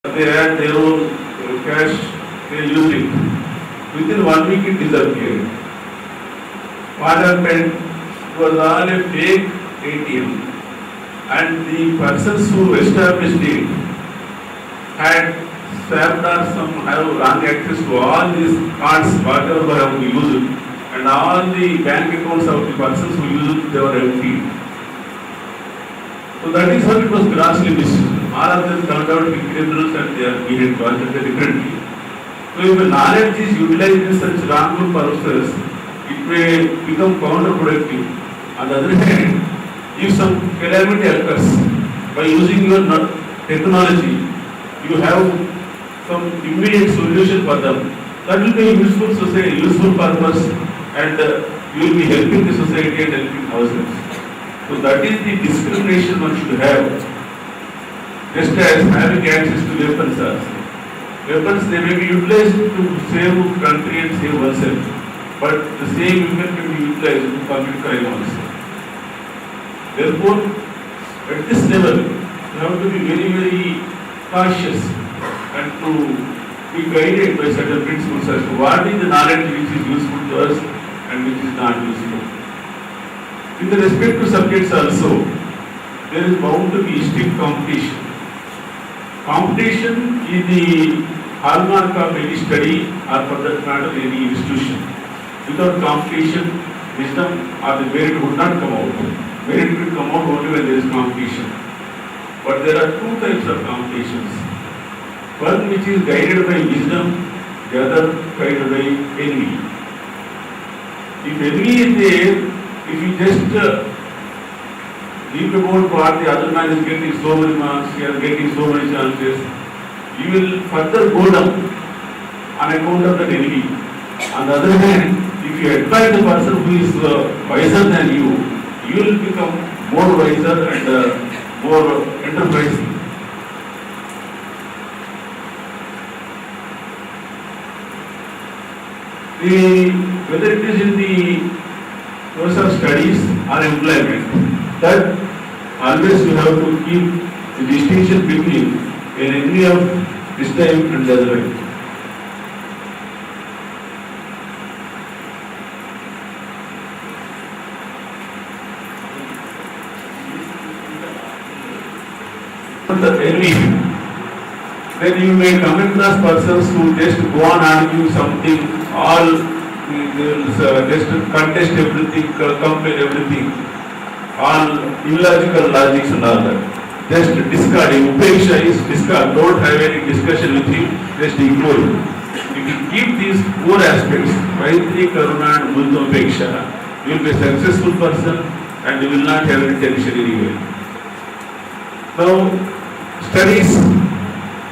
They had their own cash, they used it. Within 1 week it disappeared. What happened? It was all a fake ATM. And the persons who established it had swapped or some have wrong access to all these cards, whatever they have used, and all the bank accounts of the persons who used, they were empty. So that is how it was grossly misused. All of them turned out to be criminals and they are being conducted differently. So if the knowledge is utilized in such wrongful purposes, it may become counterproductive. On the other hand, if some calamity occurs by using your technology, you have some immediate solution for them. That will be a useful society, useful purpose, and you will be helping the society and helping ourselves. So that is the discrimination one should have. Just as having access to weapons are. Weapons, they may be utilized to save country and save oneself, but the same weapon can be utilized to commit crime also. Therefore, at this level, you have to be very, very cautious and to be guided by certain principles as to what is the knowledge which is useful to us and which is not useful. In the respect to subjects also, there is bound to be strict competition. Competition is the hallmark of any study or for that matter any institution. Without competition, wisdom or the merit would not come out. Merit will come out only when there is competition. But there are two types of competitions. One which is guided by wisdom, the other guided by envy. If envy is there, if you just think about what the other man is getting so many marks, he is getting so many chances, you will further go down on account of that envy. On the other hand, if you admire the person who is wiser than you will become more wiser and more enterprising. Whether it is in the course of studies or employment, that always you have to keep the distinction between an enemy of this time and the other time. The enemy, then you may come across persons who just go on argue something, all just contest everything, complain everything, all illogical logics and all that. Just discarding, upeksha is discard, don't have any discussion with him, just ignore him. If you keep these four aspects, Maitri, Karuna and Mudra Upeksha, you will be a successful person and you will not have any tension anywhere. Now, studies,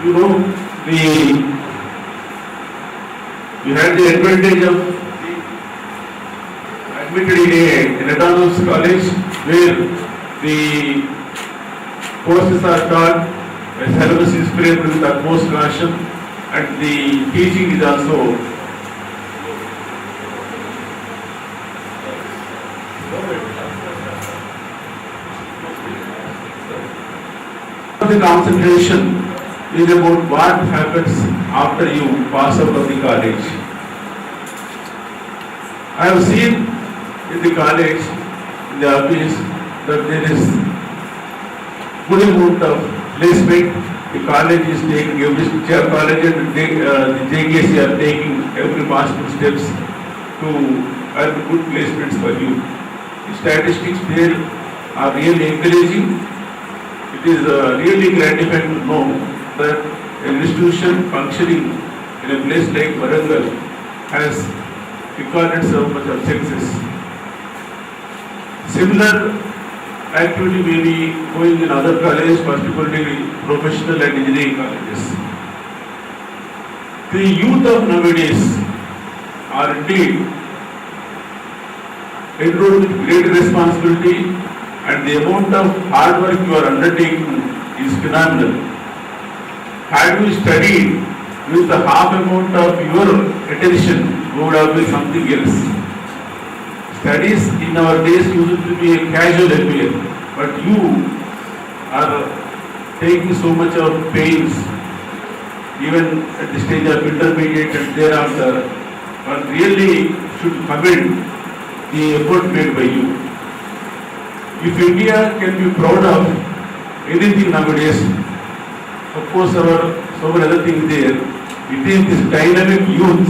you know, you had the advantage of admitted in an autonomous college where the courses are taught, the syllabus is framed with utmost caution, and the teaching is also the concentration is about what happens after you pass out of the college. I have seen in the college, in the office, that there is good amount of placement. The college is taking every college and the JKC are taking every possible steps to earn good placements for you. The statistics there are really encouraging. It is really gratifying to know that an institution functioning in a place like Warangal has recorded so much of success. Similar activity may be going in other colleges, particularly professional and engineering colleges. The youth of nowadays are indeed enrolled with great responsibility, and the amount of hard work you are undertaking is phenomenal. Had you studied with the half amount of your attention, you would have been something else. Studies in our days used to be a casual affair, but you are taking so much of pains even at the stage of intermediate and thereafter, one really should commend the effort made by you. If India can be proud of anything nowadays, of course so many other things there, it is this dynamic youth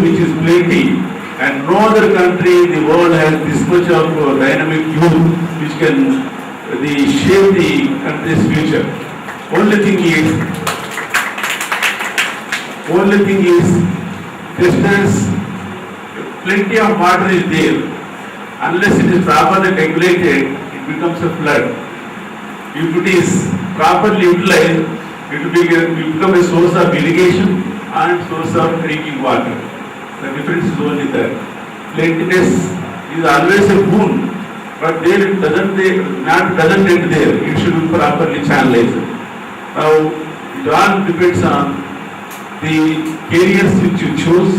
which is plenty, and no other country in the world has this much of dynamic youth which can shape the country's future. Only thing is, just as plenty of water is there, unless it is properly regulated, it becomes a flood. If it is properly utilized, it will become a source of irrigation and source of drinking water. The difference is only that. Plentiness is always a boon, but there it doesn't end there. It should be properly channelized. Now, it all depends on the careers which you choose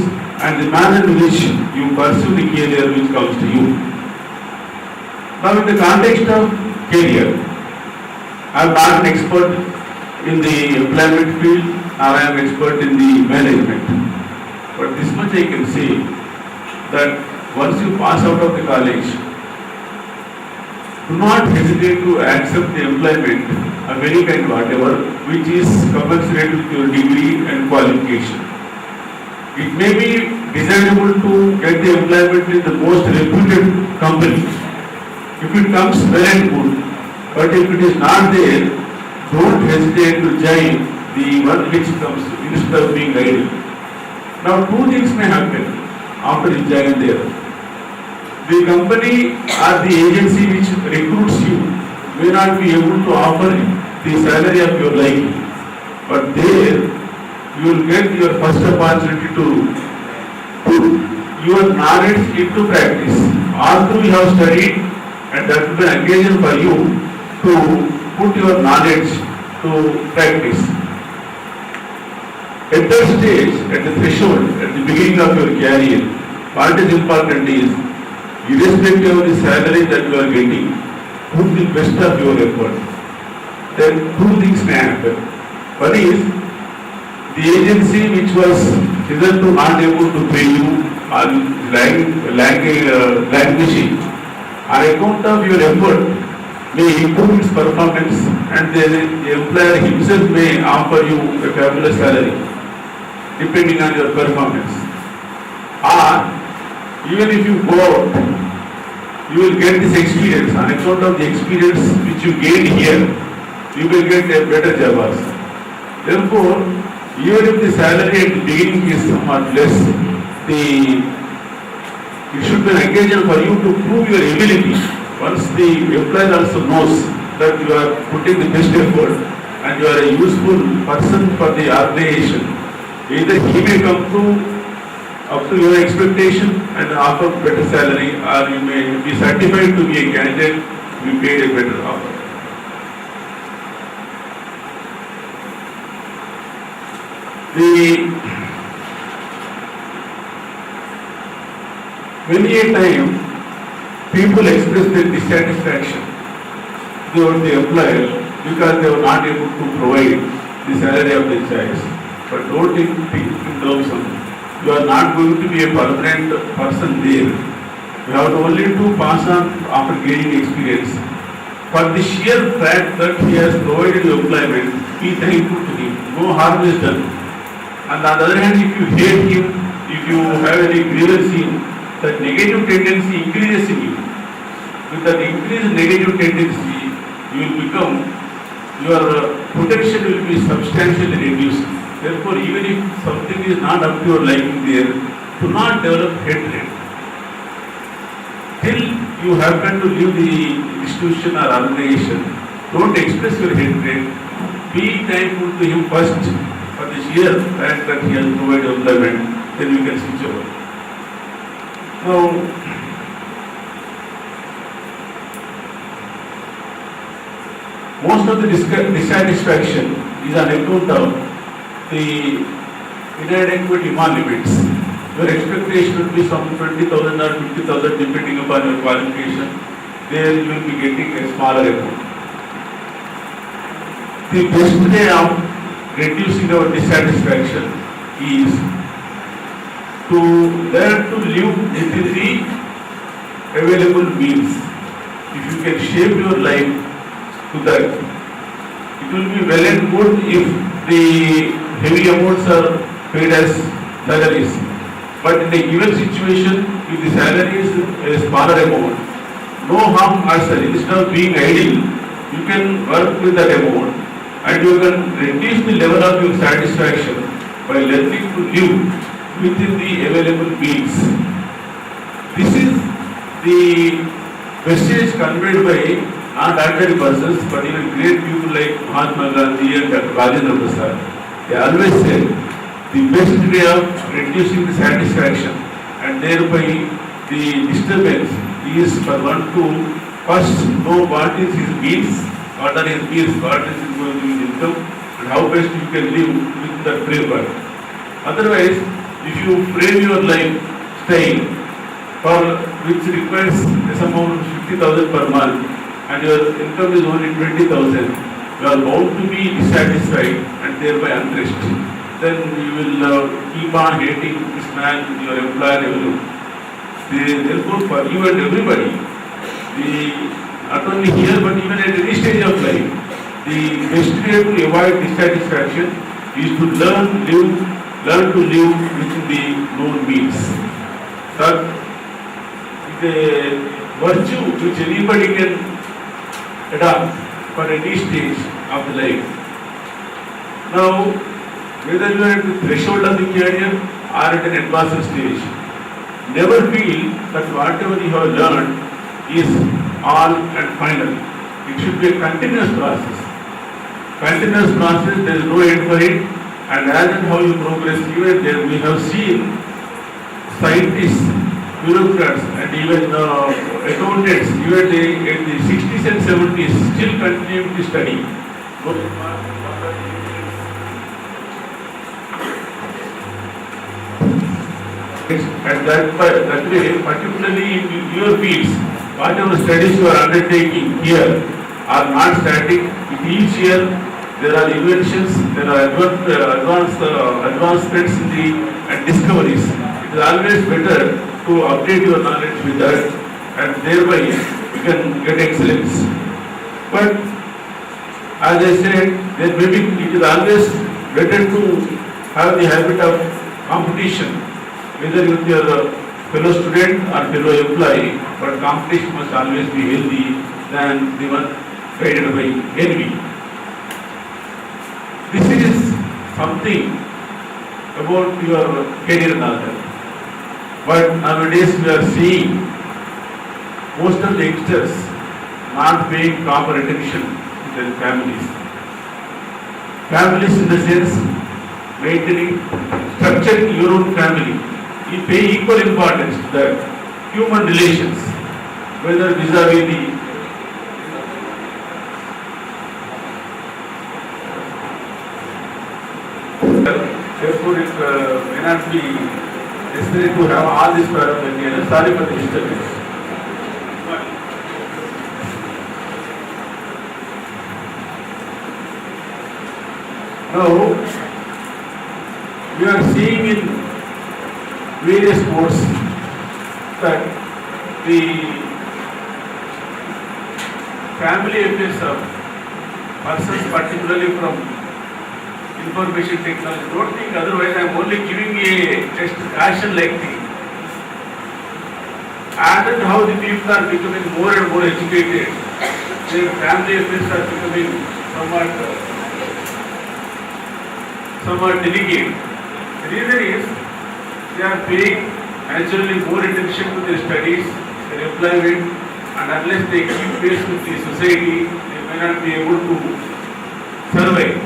and the manner in which you pursue the career which comes to you. Now, in the context of career, I am not an expert in the employment field, or I am expert in the management. But this much I can say, that once you pass out of the college, do not hesitate to accept the employment of any kind, whatever, which is commensurate with your degree and qualification. It may be desirable to get the employment in the most reputed company, if it comes well and good. But if it is not there, don't hesitate to join the one which comes instead of being idle. Now, two things may happen after you join there. The company or the agency which recruits you may not be able to offer the salary of your liking, but there you will get your first opportunity to put your knowledge into practice. Although you have studied, and that will be an occasion for you to put your knowledge to practice. At that stage, at the threshold, at the beginning of your career, what is important is, irrespective of the salary that you are getting, put the best of your effort. Then two things may happen. One is, the agency which was hitherto not able to pay you or languishing, on account of your effort, may improve its performance, and the employer himself may offer you a fabulous salary, depending on your performance. Or, even if you go out, you will get this experience. On account of the experience which you gain here, you will get a better job also. Therefore, even if the salary at the beginning is somewhat less, it should be an occasion for you to prove your ability. Once the employer also knows that you are putting the best effort and you are a useful person for the organization, either he may come up to your expectation and offer better salary, or you may be certified to be a candidate, be paid a better offer. Many a time, people express their dissatisfaction toward the employer because they were not able to provide the salary of their choice. But don't think in terms of, you are not going to be a permanent person there. You have only to pass on after gaining experience. For the sheer fact that he has provided you employment, be thankful to him. No harm is done. On the other hand, if you hate him, if you have any grievance in him, that negative tendency increases in you. With that increased negative tendency, you will become, your protection will be substantially reduced. Therefore, even if something is not up to your liking there, do not develop hatred. Till you happen to leave the institution or organization, don't express your hatred. Be thankful to him first for the sheer fact that he has provided employment, then you can switch over. Now, most of the dissatisfaction is on account of the inadequate emoluments. Your expectation would be some 20,000 or 50,000 depending upon your qualification. There you will be getting a smaller amount. The best way of reducing our dissatisfaction is to learn to live within the available means. If you can shape your life to that, it will be well and good if the heavy amounts are paid as salaries. But in a given situation, if the salary is a smaller amount, no harm as such. Instead of being idle, you can work with that amount and you can reduce the level of your satisfaction by learning to live within the available means. This is the message conveyed by not ordinary persons, but even great people like Mahatma Gandhi and Dr. Rajendra Prasad. They always say the best way of reducing the satisfaction and thereby the disturbance is for one to first know what is his means, what are his means, what is his going to be his income, and how best you can live within that framework. Otherwise, if you frame your lifestyle for which requires a sum of 50,000 per month and your income is only 20,000, you are bound to be dissatisfied and thereby unrest. Then you will keep on hating this man, your employer, everyone. Therefore, for you and everybody, not only here but even at any stage of life, the best way to avoid dissatisfaction is to learn to live within the known means. That is a virtue which anybody can adopt for any stage of the life. Now, whether you are at the threshold of the career or at an advanced stage, never feel that whatever you have learned is all and final. It should be a continuous process. Continuous process, there is no end for it. And as and how you progress, even there we have seen scientists, bureaucrats, and even accountants, even in the 60s and 70s, still continuing to study. And that way, particularly in your fields, whatever studies you are undertaking here are not static. With each year, there are inventions, there are advancements in the and discoveries. It is always better to update your knowledge with that, and thereby you can get excellence. But as I said, there may be, it is always better to have the habit of competition, whether with your fellow student or fellow employee, but competition must always be healthy than the one guided by envy. This is something about your career knowledge. But nowadays we are seeing most of the youngsters not paying proper attention to their families. Families in the sense maintaining, structuring your own family. You pay equal importance to that. Human relations, whether vis-a-vis the therefore, it may not be necessary to have all this paraphernalia. Sorry for the disturbance. Now, we are seeing in various modes that the family affairs of persons, particularly from information technology. Don't think otherwise. I am only giving a just caution like thing. And how the people are becoming more and more educated, their family affairs are becoming somewhat delicate. The reason is they are paying naturally more attention to their studies, their employment, and unless they keep pace with the society, they may not be able to survive.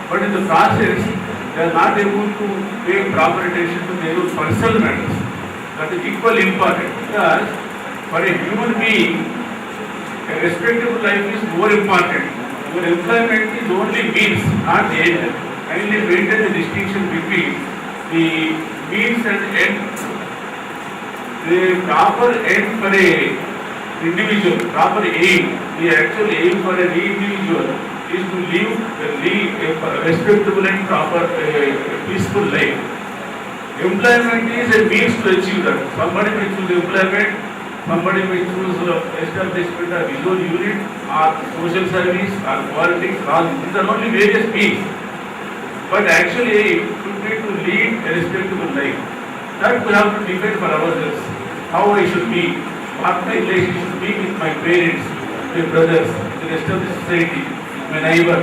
But in the process, they are not able to pay proper attention to their own personal matters. That is equally important, because for a human being, a respectable life is more important. Your employment is only means, not the end. Kindly maintain the distinction between the means and end. The proper end for a individual, proper aim, the actual aim for an individual is to live a respectable and proper, peaceful life. Employment is a means to achieve that. Somebody may choose employment, somebody may choose establishment of his own unit, or social service, or politics, all these are only various means. But actually, it should be to lead a respectable life. That we have to defend for ourselves. How I should be, what my relationship should be with my parents, my brothers, with the rest of the society, with my neighbor,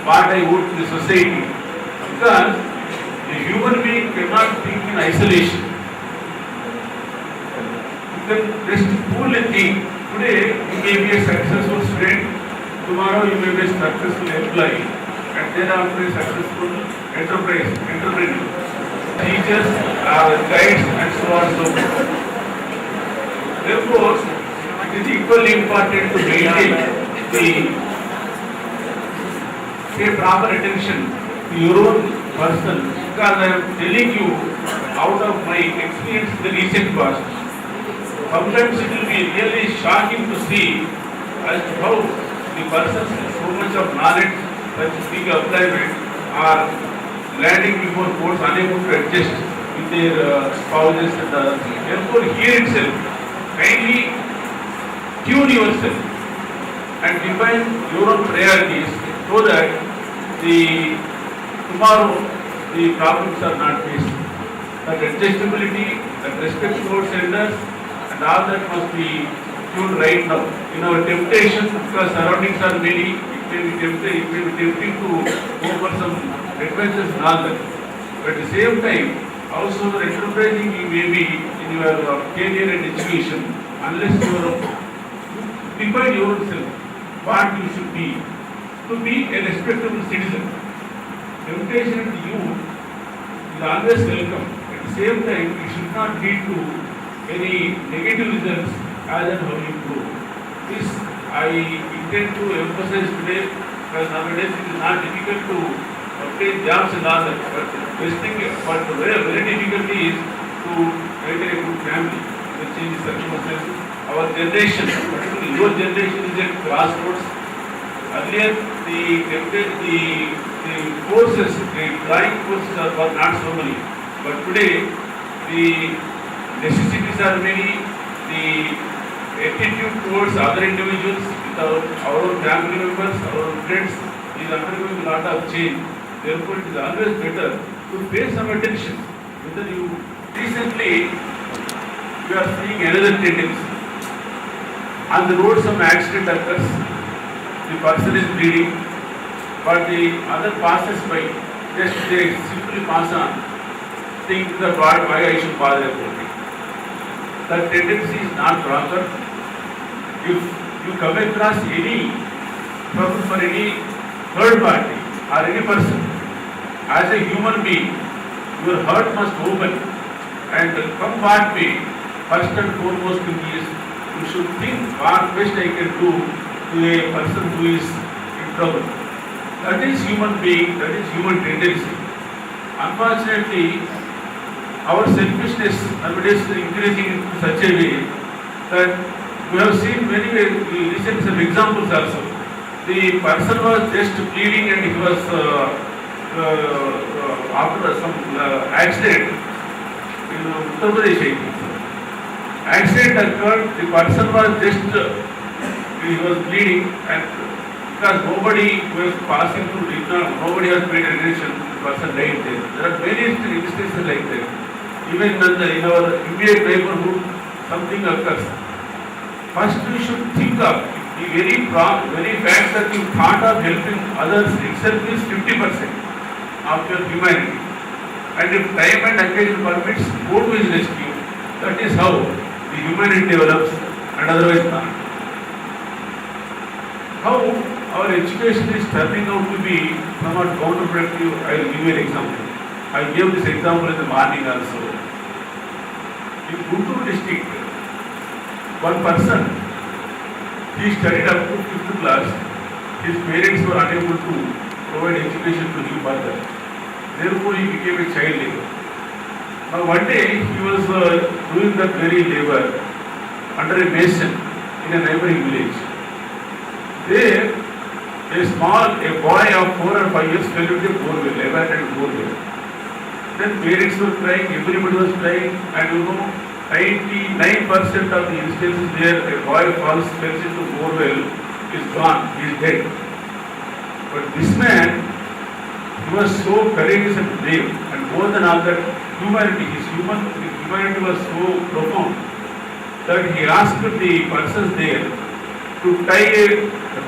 what I owe to the society. Because a human being cannot think in isolation. You can just poorly think. Today you may be a successful student, tomorrow you may be a successful employee, and thereafter a successful entrepreneur. Teachers are guides and so on and so forth. Therefore, it is equally important to maintain pay proper attention to your own person, because I am telling you out of my experience in the recent past. Sometimes it will be really shocking to see as to how the persons with so much of knowledge, such as big employment, are landing before courts unable to adjust with their spouses and others. Therefore, here itself, kindly tune yourself and define your own priorities so that tomorrow the problems are not faced. That adjustability, that respect towards elders, and all that must be tuned right now. In our temptation, because surroundings are many, it may be tempting to go for some adventures and all that. But at the same time, also the enterprising you may be in your career and education, unless you define yourself what you should be, to be a respectable citizen. Temptation in youth is always welcome. At the same time, it should not lead to any negative results as and how you grow. This I intend to emphasize today, because nowadays it is not difficult to obtain jobs and all that. But best thing, but very difficult is to maintain a good family, to change the circumstances. Our generation, particularly your generation, is at crossroads. Earlier, the courses, the drawing courses were not so many. But today, the necessities are many. The attitude towards other individuals, with our own family members, our own friends, is undergoing a lot of change. Therefore, it is always better to pay some attention. Whether you recently, you are seeing another tendency. On the road, some accident occurs. The person is bleeding, but the other passes by. Just they simply pass on, think that why I should bother about it. That tendency is not proper. If you come across any trouble for any third party or any person, as a human being, your heart must open, and come what may, first and foremost thing is, you should think what best I can do to a person who is in trouble. That is human being, that is human tendency. Unfortunately, our selfishness nowadays is increasing in such a way that we have seen many recent some examples also. The person was just bleeding and he was after some accident in Uttar Pradesh, I think. Accident occurred, the person was just he was bleeding, and because nobody was passing through, nobody has paid attention, the person died there. There are many instances like that. Even in our immediate neighborhood, something occurs. First, we should think of the very fact that you thought of helping others itself is 50% of your humanity. And if time and occasion permits, go to his rescue. That is how the humanity develops, and otherwise not. How our education is turning out to be somewhat counterproductive, I will give you an example. I gave this example in the morning also. In Guntur district, one person, he studied up to 5th class. His parents were unable to provide education to him further. Therefore, he became a child labor. Now, one day, he was doing that very labor under a mason in a neighboring village. There, a a boy of 4 or 5 years fell into a borewell, abandoned borewell. Then parents were crying, everybody was crying, and 99% of the instances where a boy falls into borewell is gone, he is dead. But this man, he was so courageous and brave, and more than all that, his humanity was so profound that he asked the persons there to tie a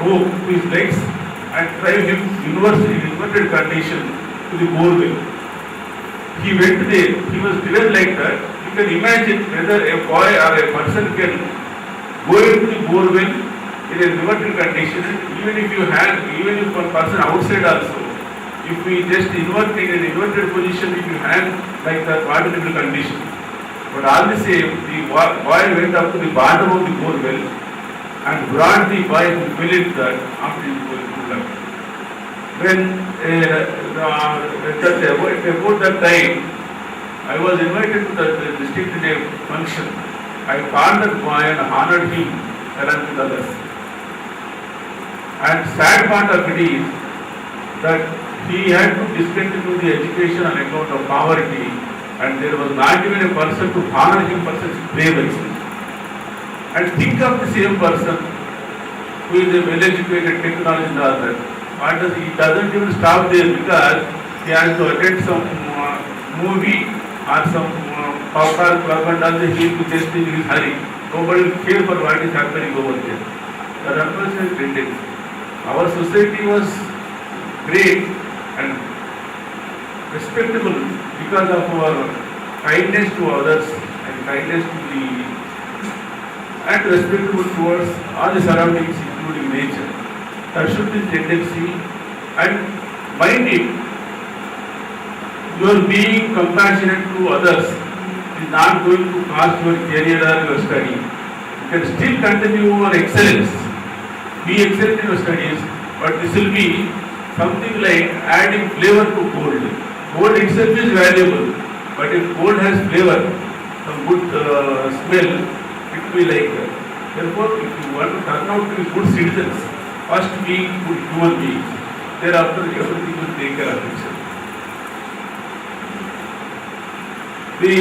rope to his legs and drive him in inverted condition to the borewell. He went there, he was driven like that. You can imagine whether a boy or a person can go into the borewell in a inverted condition, even if one person outside also, if we just invert in an inverted position, if you hang like that, what will be the condition? But all the same, the boy went up to the bottom of the borewell and brought the boy who fell into that after his borewell. When about that time, I was invited to the district in a function. I called that boy and honored him along with others. And sad part of it is that he had to discontinue the education on account of poverty, and there was not even a person to honor him for such bravery. And think of the same person who is a well-educated technologist and all that. He doesn't even stop there because he has to attend some movie or some popular club and all that. He will just in his hurry. Nobody will care for what is happening over there. The unfortunate tendency. Our society was great and respectable because of our kindness to others and kindness to and respectable towards all the surroundings, including nature. There should be tendency, and mind it, your being compassionate to others is not going to cost your career or your study. You can still continue your excellence, be excellent in your studies, but this will be something like adding flavor to gold. Gold itself is valuable, but if gold has flavor, some good smell, it will be like that. Therefore, if you want to turn out to be good citizens, first be good human beings. Thereafter, everything will take care of itself. The